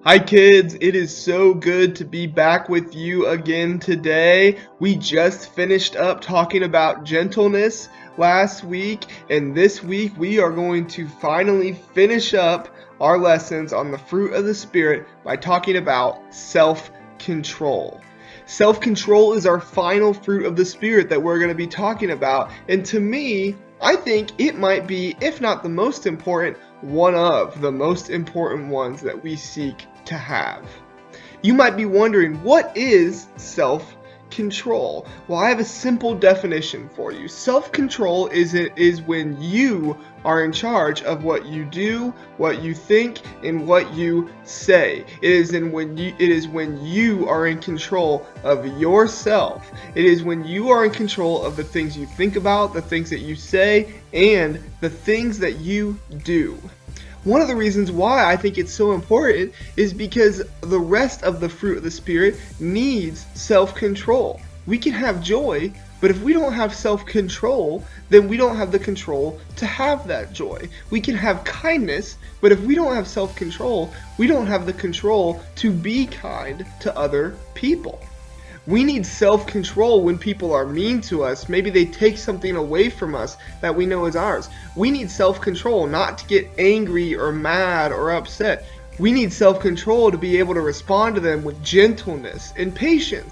Hi kids, it is so good to be back with you again today. We just finished up talking about gentleness last week, and this week we are going to finally finish up our lessons on the fruit of the Spirit by talking about self-control. Self-control is our final fruit of the Spirit that we're going to be talking about, and to me, I think it might be, if not the most important, one of the most important ones that we seek to have. You might be wondering, what is self-control? Well, I have a simple definition for you. Self-control is when you are in charge of what you do, what you think, and what you say. It is when you are in control of yourself. It is when you are in control of the things you think about, the things that you say, and the things that you do. One of the reasons why I think it's so important is because the rest of the fruit of the Spirit needs self-control. We can have joy, but if we don't have self-control, then we don't have the control to have that joy. We can have kindness, but if we don't have self-control, we don't have the control to be kind to other people. We need self-control when people are mean to us. Maybe they take something away from us that we know is ours. We need self-control not to get angry or mad or upset. We need self-control to be able to respond to them with gentleness and patience.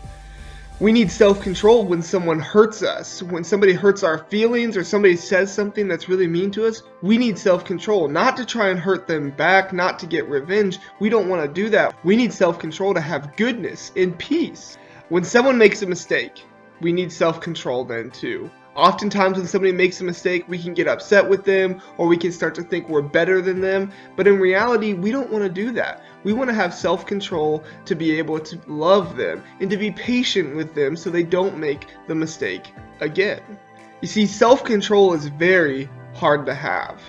We need self-control when someone hurts us. When somebody hurts our feelings or somebody says something that's really mean to us, we need self-control not to try and hurt them back, not to get revenge. We don't want to do that. We need self-control to have goodness and peace. When someone makes a mistake, we need self-control then too. Oftentimes when somebody makes a mistake, we can get upset with them or we can start to think we're better than them. But in reality, we don't want to do that. We want to have self-control to be able to love them and to be patient with them so they don't make the mistake again. You see, self-control is very hard to have.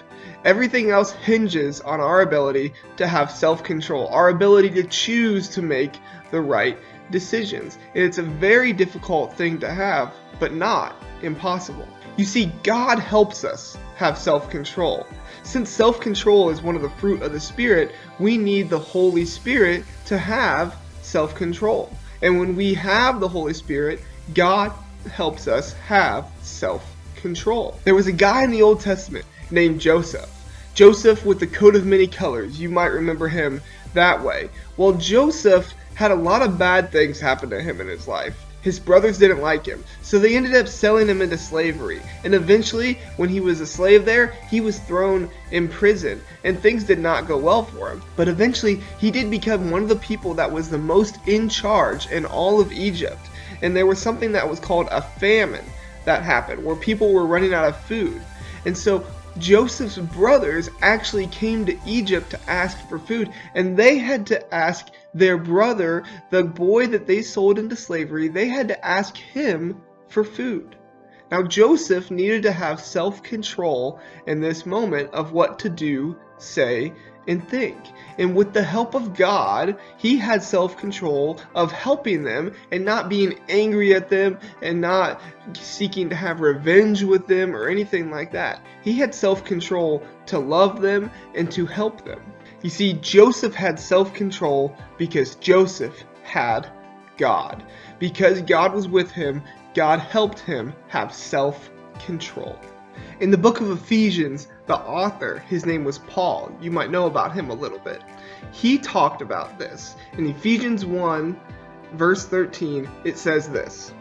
Everything else hinges on our ability to have self-control, our ability to choose to make the right decisions. And it's a very difficult thing to have, but not impossible. You see, God helps us have self-control. Since self-control is one of the fruit of the Spirit, we need the Holy Spirit to have self-control. And when we have the Holy Spirit, God helps us have self-control. There was a guy in the Old Testament named Joseph. Joseph with the coat of many colors. You might remember him that way. Well, Joseph had a lot of bad things happen to him in his life. His brothers didn't like him, so they ended up selling him into slavery. And eventually, when he was a slave there, he was thrown in prison, and things did not go well for him. But eventually, he did become one of the people that was the most in charge in all of Egypt. And there was something that was called a famine that happened, where people were running out of food. And so Joseph's brothers actually came to Egypt to ask for food, and they had to ask their brother, the boy that they sold into slavery, they had to ask him for food. Now Joseph needed to have self-control in this moment of what to do, say, and think. And with the help of God, he had self-control of helping them and not being angry at them and not seeking to have revenge with them or anything like that. He had self-control to love them and to help them. You see, Joseph had self-control because Joseph had God. Because God was with him, God helped him have self-control. In the book of Ephesians, the author, his name was Paul. You might know about him a little bit. He talked about this. In Ephesians 1, verse 13, it says this: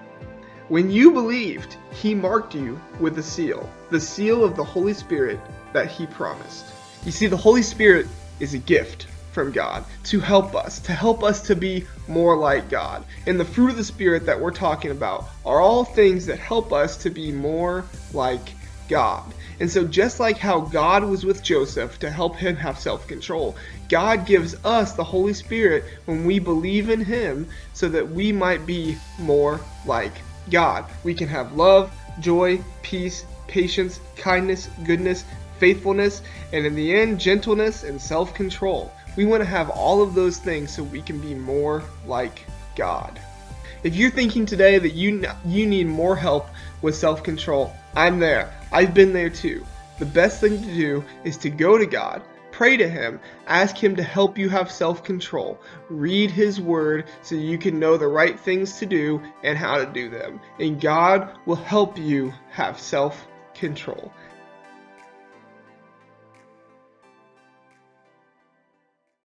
"When you believed, he marked you with the seal of the Holy Spirit that he promised." You see, the Holy Spirit is a gift from God to help us to be more like God. And the fruit of the Spirit that we're talking about are all things that help us to be more like God. And so just like how God was with Joseph to help him have self-control, God gives us the Holy Spirit when we believe in him so that we might be more like God. We can have love, joy, peace, patience, kindness, goodness, faithfulness, and in the end, gentleness and self-control. We want to have all of those things so we can be more like God. If you're thinking today that you need more help with self-control, I'm there. I've been there too. The best thing to do is to go to God, Pray to Him. Ask Him to help you have self-control. Read His Word so you can know the right things to do and how to do them. And God will help you have self-control.